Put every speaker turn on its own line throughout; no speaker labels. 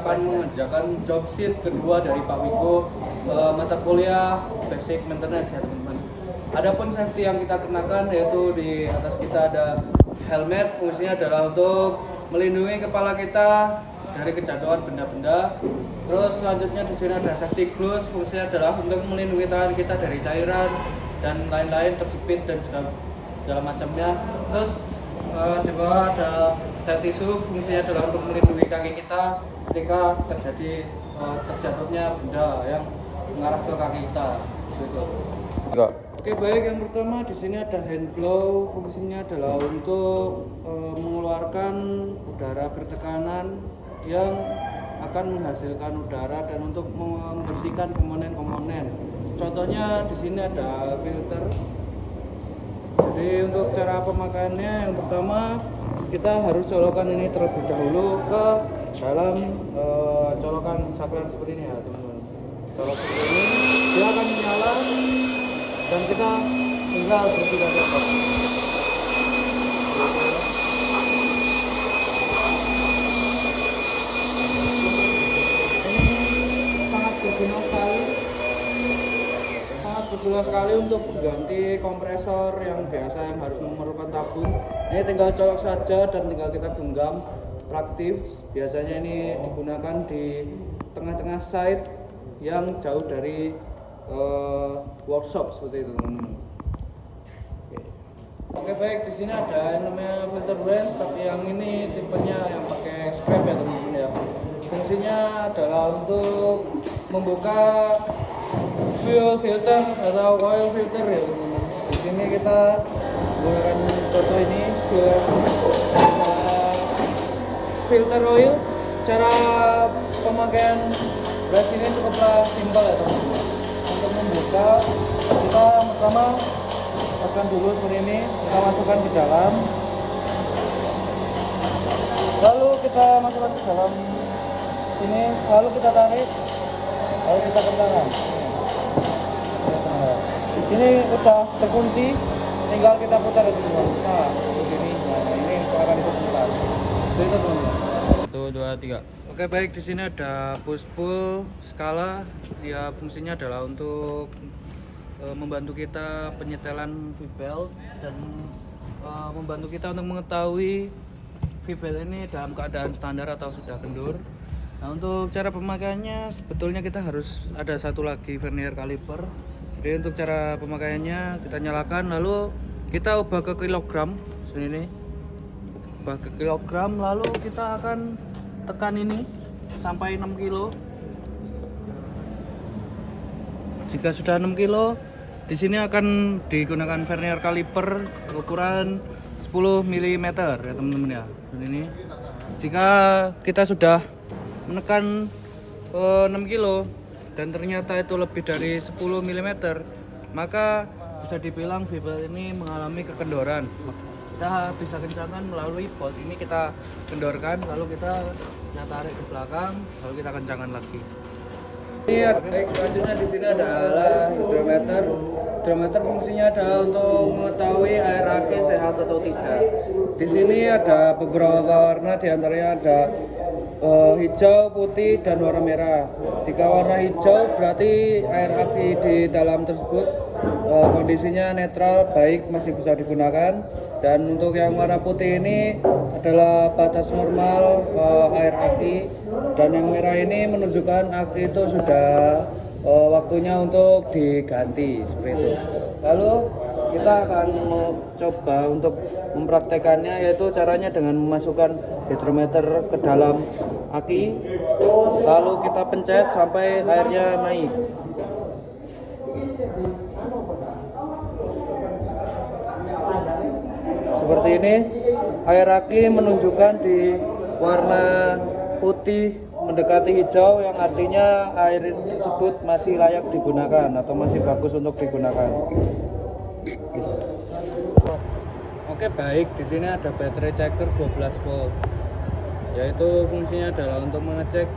akan mengerjakan job sheet kedua dari Pak Wiko, mata kuliah basic maintenance ya teman-teman. Adapun safety yang kita kenakan yaitu di atas kita ada helmet, fungsinya adalah untuk melindungi kepala kita dari kejatuhan benda-benda. Terus selanjutnya di sini ada safety gloves, fungsinya adalah untuk melindungi tangan kita dari cairan dan lain-lain, terjepit dan segala macamnya. Terus di bawah ada safety shoe, fungsinya adalah untuk melindungi kaki kita ketika terjadi terjatuhnya benda yang mengarah ke kaki kita. Gitu. Oke baik, yang pertama di sini ada hand glove, fungsinya adalah untuk mengeluarkan udara bertekanan yang akan menghasilkan udara dan untuk membersihkan komponen-komponen. Contohnya di sini ada filter. Jadi untuk cara pemakaiannya yang pertama kita harus colokkan ini terlebih dahulu ke dalam colokan saklar seperti ini ya teman-teman. Colok seperti ini, dia akan menyala dan kita tinggal bersihkan saja. Berguna sekali untuk mengganti kompresor yang biasa yang harus memerlukan tabung. Ini tinggal colok saja dan tinggal kita genggam, praktis. Biasanya ini digunakan di tengah-tengah site yang jauh dari workshop seperti itu teman-teman. Oke baik, di sini ada yang namanya filter wrench, tapi yang ini tipenya yang pakai scrap ya teman-teman ya. Fungsinya adalah untuk membuka fuel filter atau oil filter ya teman-teman. Di sini kita menggunakan contoh ini filter oil. Cara pemakaian brush ini cukuplah simpel ya teman-teman. Untuk membuka kita pertama masukkan dulu seperti ini, kita masukkan ke dalam, lalu kita masukkan ke dalam sini, lalu kita tarik, lalu kita kencangkan. Ini udah terkunci, tinggal kita putar itu teman. Nah, begini. Nah, ini akan diputar. Itu teman-teman. 1, 2, 3. Oke baik, di sini ada push pull skala. Ya fungsinya adalah untuk membantu kita penyetelan V-belt dan membantu kita untuk mengetahui V-belt ini dalam keadaan standar atau sudah kendur. Nah, untuk cara pemakaiannya sebetulnya kita harus ada satu lagi vernier caliper. Jadi untuk cara pemakaiannya kita nyalakan, lalu kita ubah ke kilogram sini nih, ubah ke kilogram, lalu kita akan tekan ini sampai 6 kilo. Jika sudah 6 kilo, di sini akan digunakan vernier caliper ukuran 10 mm ya teman-teman ya. Ini jika kita sudah menekan 6 kilo dan ternyata itu lebih dari 10 mm, maka bisa dibilang V-belt ini mengalami kekendoran. Kita bisa kencangkan melalui bolt ini, kita kendorkan, lalu kita tarik ke belakang, lalu kita kencangkan lagi. Ini selanjutnya di sini adalah hidrometer. Hidrometer fungsinya adalah untuk mengetahui air aki sehat atau tidak. Di sini ada beberapa warna, diantaranya ada hijau, putih, dan warna merah. Jika warna hijau berarti air aki di dalam tersebut kondisinya netral, baik, masih bisa digunakan. Dan untuk yang warna putih ini adalah batas normal air aki, dan yang merah ini menunjukkan aki itu sudah waktunya untuk diganti seperti itu. Lalu kita akan coba untuk mempraktekannya, yaitu caranya dengan memasukkan hidrometer ke dalam aki, lalu kita pencet sampai airnya naik. Seperti ini, air aki menunjukkan di warna putih mendekati hijau, yang artinya air tersebut masih layak digunakan atau masih bagus untuk digunakan. Oke baik, di sini ada baterai checker 12 volt, yaitu fungsinya adalah untuk mengecek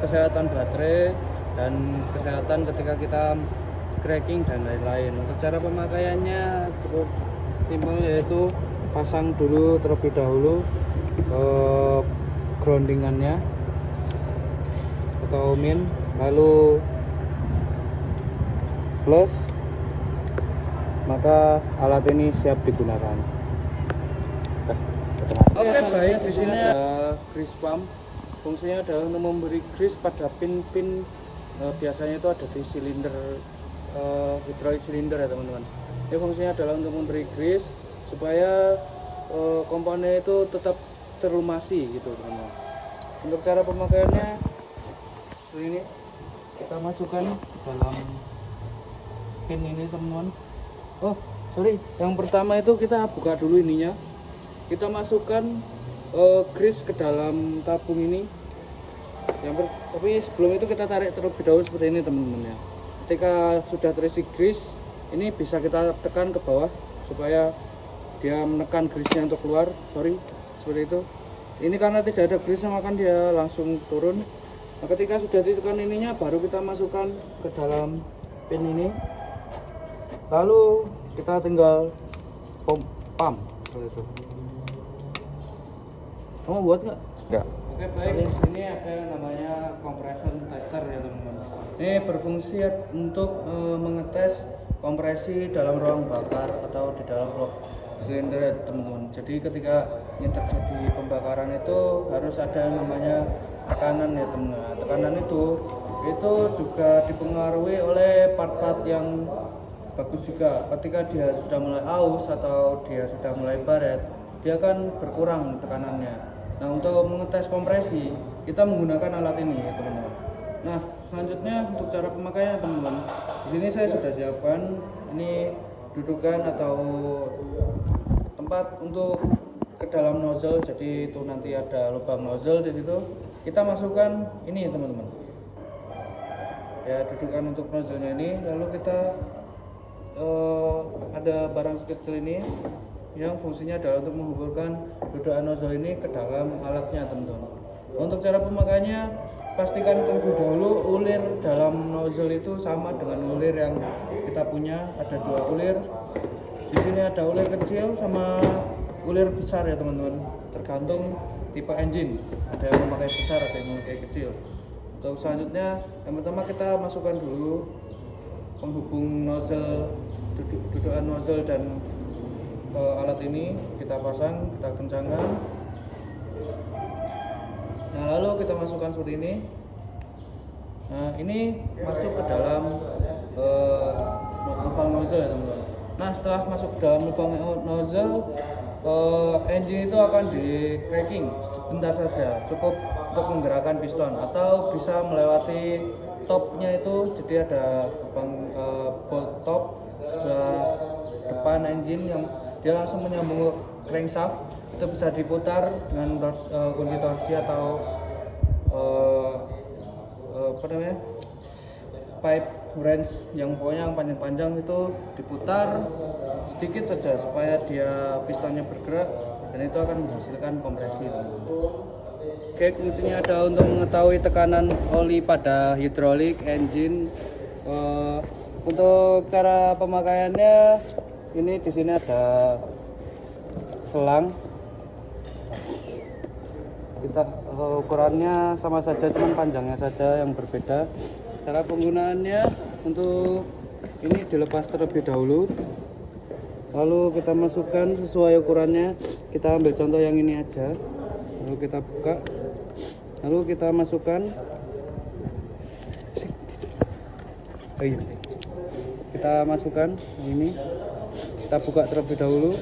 kesehatan baterai dan kesehatan ketika kita cracking dan lain-lain. Untuk cara pemakaiannya cukup simpel, yaitu pasang dulu terlebih dahulu groundingannya. atau min, lalu plus, maka alat ini siap digunakan. Oke, baik, di sini ada grease pump. Fungsinya adalah untuk memberi grease pada pin-pin, biasanya itu ada di silinder, hydraulic cylinder ya teman-teman. Ini fungsinya adalah untuk memberi grease supaya komponen itu tetap terlumasi gitu teman-teman. Untuk cara pemakaiannya seperti ini, kita masukkan dalam pin ini teman-teman. Oh sorry, yang pertama itu kita buka dulu ininya, kita masukkan grease ke dalam tabung ini. Tapi sebelum itu kita tarik terlebih dahulu seperti ini teman-teman ya. Ketika sudah terisi grease, ini bisa kita tekan ke bawah supaya dia menekan grease-nya untuk keluar. Sorry, seperti itu. Ini karena tidak ada grease maka dia langsung turun. Nah, ketika sudah ditekan ininya, baru kita masukkan ke dalam pin ini. Lalu kita tinggal pump seperti itu. Kamu buat nggak? Enggak. Oke baik, di sini ada namanya compression tester ya teman-teman. Ini berfungsi untuk mengetes kompresi dalam ruang bakar atau di dalam blok silinder ya teman-teman. Jadi ketika ini terjadi pembakaran itu harus ada yang namanya tekanan ya teman-teman. Nah, tekanan itu juga dipengaruhi oleh part-part yang bagus juga. Ketika dia sudah mulai aus atau dia sudah mulai baret, dia akan berkurang tekanannya. Nah, untuk mengetes kompresi kita menggunakan alat ini ya teman-teman. Nah, selanjutnya untuk cara pemakaiannya teman-teman. Di sini saya sudah siapkan ini dudukan atau tempat untuk ke dalam nozzle. Jadi itu nanti ada lubang nozzle di situ. Kita masukkan ini teman-teman. Ya, dudukan untuk nozzle-nya ini, lalu kita ada barang kecil ini yang fungsinya adalah untuk menghubungkan dudukan nozzle ini ke dalam alatnya teman-teman. Untuk cara pemakaiannya, pastikan terlebih dahulu ulir dalam nozzle itu sama dengan ulir yang kita punya. Ada dua ulir. Di sini ada ulir kecil sama ulir besar ya teman-teman. Tergantung tipe engine. Ada yang memakai besar, ada yang memakai kecil. Untuk selanjutnya, yang pertama kita masukkan dulu penghubung nozzle, dudukan nozzle dan alat ini kita pasang, kita kencangkan. Nah, lalu kita masukkan seperti ini. Nah, ini masuk ke dalam lubang nozzle ya teman-teman. Nah, setelah masuk ke dalam lubang nozzle, engine itu akan di cracking sebentar saja, cukup untuk menggerakkan piston atau bisa melewati topnya itu. Jadi ada lubang bolt top sebelah depan engine yang dia langsung menyambung ke crankshaft. Itu bisa diputar dengan kunci torsi atau pipe wrench yang pokoknya yang panjang-panjang itu diputar sedikit saja supaya dia pistonnya bergerak dan itu akan menghasilkan kompresi. Oke, fungsinya ada untuk mengetahui tekanan oli pada hidrolik engine. Untuk cara pemakaiannya, ini di sini ada selang. Kita ukurannya sama saja, cuman panjangnya saja yang berbeda. Cara penggunaannya, untuk ini dilepas terlebih dahulu, lalu kita masukkan sesuai ukurannya. Kita ambil contoh yang ini aja, lalu kita buka, lalu kita masukkan. Kita masukkan ini, kita buka terlebih dahulu,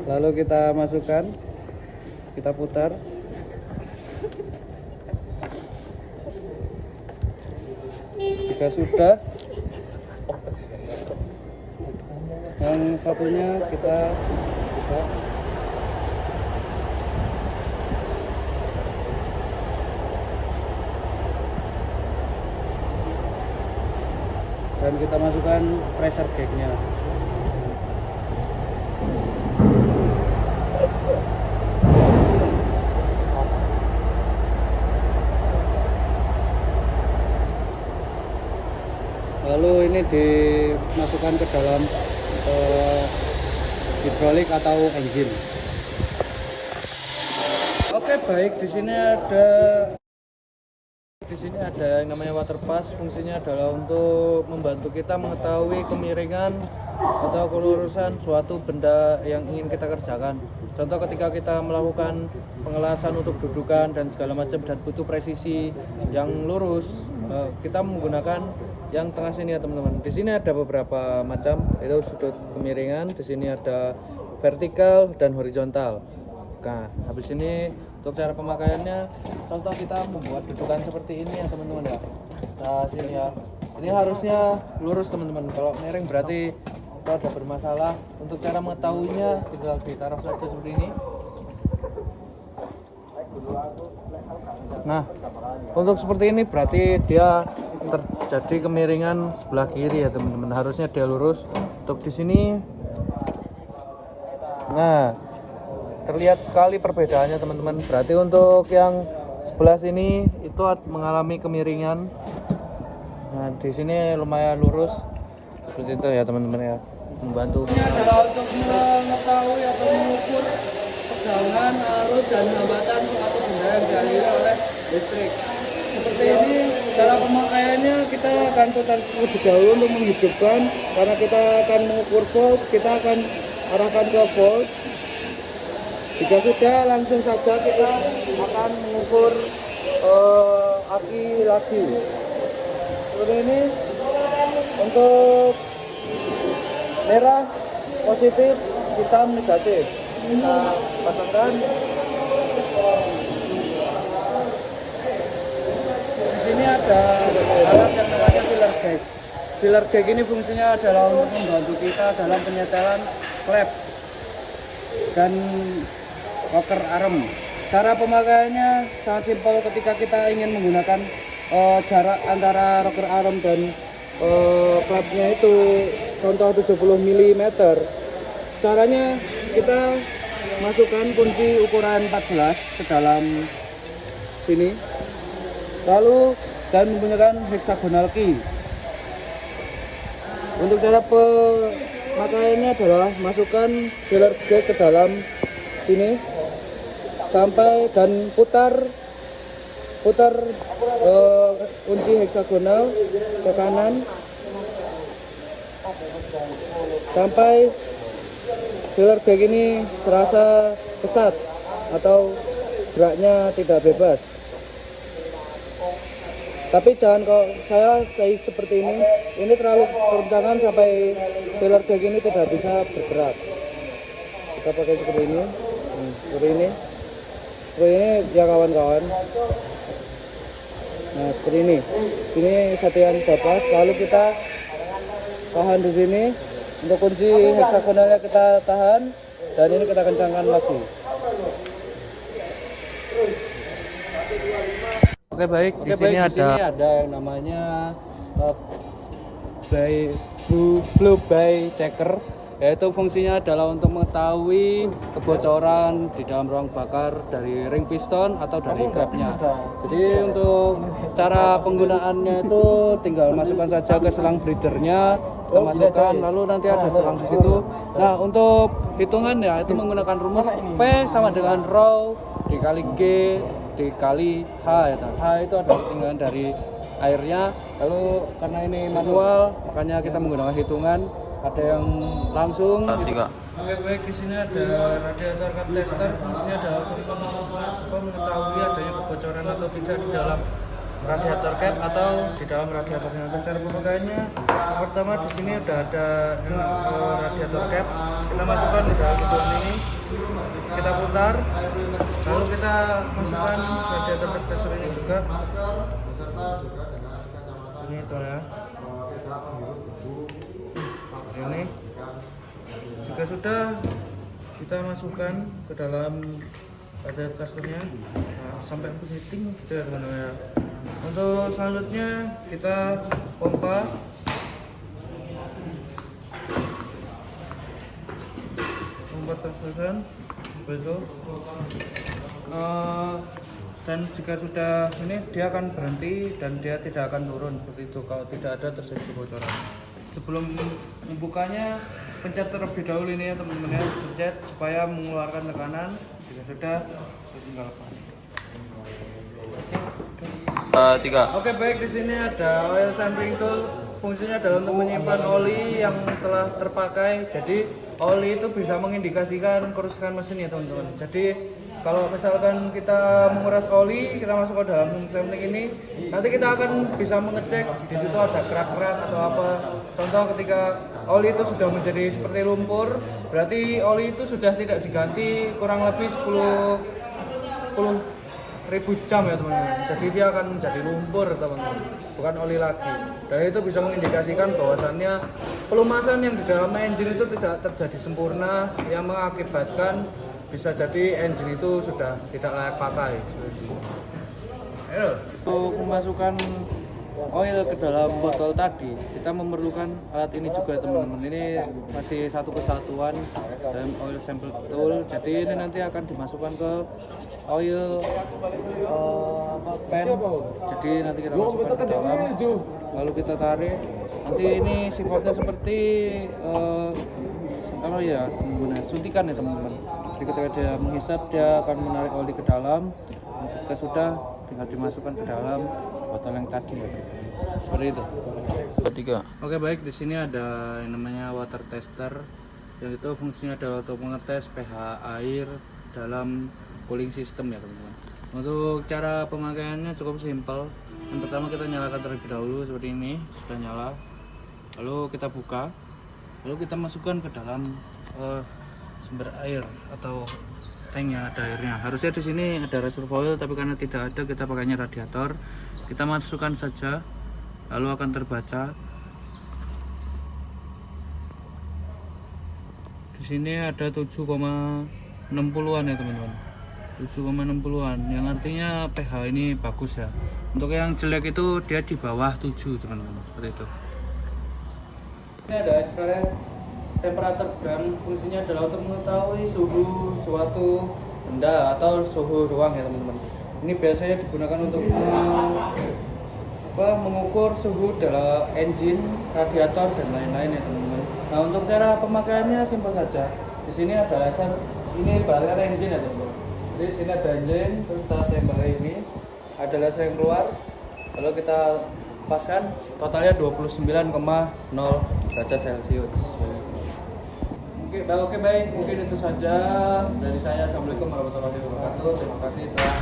lalu kita masukkan, kita putar. Jika sudah, yang satunya kita buka. Dan kita masukkan pressure gauge-nya. Lalu ini dimasukkan ke dalam hidrolik atau engine. Oke, baik, di sini ada Di sini ada yang namanya water pass, fungsinya adalah untuk membantu kita mengetahui kemiringan atau kelurusan suatu benda yang ingin kita kerjakan. Contoh ketika kita melakukan pengelasan untuk dudukan dan segala macam dan butuh presisi yang lurus, kita menggunakan yang tengah sini ya teman-teman. Di sini ada beberapa macam, itu sudut kemiringan. Di sini ada vertikal dan horizontal. Nah, habis ini untuk cara pemakaiannya, contoh kita membuat dudukan seperti ini ya teman-teman ya. Nah sini ya, ini harusnya lurus teman-teman. Kalau miring berarti itu ada bermasalah. Untuk cara mengetahuinya tinggal ditaruh saja seperti ini. Nah, untuk seperti ini berarti dia terjadi kemiringan sebelah kiri ya teman-teman. Harusnya dia lurus. Untuk di sini, nah terlihat sekali perbedaannya teman-teman. Berarti untuk yang sebelah sini itu mengalami kemiringan. Nah, di sini lumayan lurus. Seperti itu ya teman-teman ya. Membantu. Ini adalah untuk mengetahui atau mengukur tegangan, arus dan hambatan suatu benda yang dialiri oleh listrik. Seperti ini cara pemakaiannya kita akan putar lebih dahulu untuk menghidupkan, karena kita akan mengukur volt, kita akan arahkan ke volt. Jika sudah, langsung saja kita akan mengukur aki lagi. Seperti ini untuk merah positif, hitam negatif. Kita pasangkan. Di sini ada alat yang namanya filler gauge. Filler gauge ini fungsinya adalah untuk membantu kita dalam penyetelan klep dan rocker arm. Cara pemakaiannya sangat simpel. Ketika kita ingin menggunakan jarak antara rocker arm dan klepnya itu contoh 70 mm, caranya kita masukkan kunci ukuran 14 ke dalam sini, lalu dan menggunakan hexagonal key. Untuk cara pemakaiannya adalah masukkan filler gauge ke dalam sini sampai dan putar kunci heksagonal ke kanan sampai filler gauge ini terasa kesat atau geraknya tidak bebas. Tapi jangan kok saya kayak seperti ini terlalu keroncangan sampai filler gauge ini tidak bisa bergerak. Kita pakai seperti ini, seperti ini ya kawan-kawan. Nah seperti ini satuan dapat, lalu kita tahan di sini. Untuk kunci heksagonalnya kita tahan dan ini kita kencangkan lagi. Oke baik, di sini ada yang namanya blue by checker, yaitu fungsinya adalah untuk mengetahui kebocoran di dalam ruang bakar dari ring piston atau dari klepnya. Jadi untuk cara penggunaannya itu tinggal masukkan saja ke selang breathernya, kita masukkan, lalu nanti ada selang di situ. Nah untuk hitungan ya itu menggunakan rumus P sama dengan rho dikali G dikali H ya. H itu adalah ketinggalan dari airnya. Lalu karena ini manual makanya kita menggunakan hitungan. Ada yang langsung gitu. Oke baik, di sini ada radiator cap tester. Fungsinya adalah untuk mengetahui adanya kebocoran atau tidak di dalam radiator cap atau di dalam radiatornya. Untuk cara pemakaiannya, pertama di sini udah ada radiator cap. Kita masukkan di dalam bidon ini, kita putar, lalu kita masukkan radiator cap tester ini juga. Ini itu ya. Ini jika sudah, kita masukkan ke dalam radiator testernya, nah, sampai bunyiting gitu ya teman-teman. Untuk selanjutnya kita pompa. Terus-terusan begitu. Dan jika sudah ini dia akan berhenti dan dia tidak akan turun seperti itu kalau tidak ada terjadi kebocoran. Sebelum membukanya, pencet terlebih dahulu ini ya teman-teman ya, pencet supaya mengeluarkan tekanan. Jika sudah, tinggal lepas.
3.
Oke baik, di sini ada oil sampling tool. Fungsinya adalah untuk menyimpan oli yang telah terpakai. Jadi oli itu bisa mengindikasikan kerusakan mesin ya teman-teman. Jadi kalau misalkan kita menguras oli, kita masuk ke dalam sampling ini, nanti kita akan bisa mengecek di situ ada kerak-kerak atau apa. Contoh ketika oli itu sudah menjadi seperti lumpur, berarti oli itu sudah tidak diganti kurang lebih 10.000 jam ya teman-teman. Jadi dia akan menjadi lumpur teman-teman, bukan oli lagi. Dan itu bisa mengindikasikan bahwasannya pelumasan yang di dalam engine itu tidak terjadi sempurna, yang mengakibatkan bisa jadi engine itu sudah tidak layak pakai. Untuk memasukkan oil ke dalam botol tadi, kita memerlukan alat ini juga teman-teman. Ini masih satu kesatuan dalam oil sample tool. Jadi ini nanti akan dimasukkan ke oil pan. Jadi nanti kita masukkan ke dalam, lalu kita tarik. Nanti ini sifatnya seperti kalau ya teman-teman, suntikan ya teman-teman. Jadi ketika dia menghisap, dia akan menarik oli ke dalam. Ketika sudah, tinggal dimasukkan ke dalam botol yang tadi ya. Seperti itu.
3.
Oke baik, di sini ada yang namanya water tester. Yang itu fungsinya adalah untuk mengetes pH air dalam cooling system ya teman-teman. Untuk cara pemakaiannya cukup simpel. Yang pertama kita nyalakan terlebih dahulu seperti ini, sudah nyala. Lalu kita buka, lalu kita masukkan ke dalam sumber air atau tank yang ada airnya. Harusnya di sini ada reservoir, tapi karena tidak ada, kita pakainya radiator. Kita masukkan saja, lalu akan terbaca. Di sini ada 7,60-an ya teman-teman. 7,60-an, yang artinya pH ini bagus ya. Untuk yang jelek itu dia di bawah 7 teman-teman, seperti itu. Ini ada infrared temperatur gun, fungsinya adalah untuk mengetahui suhu suatu benda atau suhu ruang ya teman-teman. Ini biasanya digunakan untuk mengukur suhu dalam engine, radiator dan lain-lain ya teman-teman. Nah untuk cara pemakaiannya simpel saja. Di sini ada laser, ini bagian engine ya teman-teman. Jadi di sini ada engine, terus kita tembak ini, ada laser yang keluar, lalu kita paskan, totalnya 29,0 derajat Celcius. Oke baik, mungkin itu saja dari saya. Assalamualaikum warahmatullahi wabarakatuh. Terima kasih telah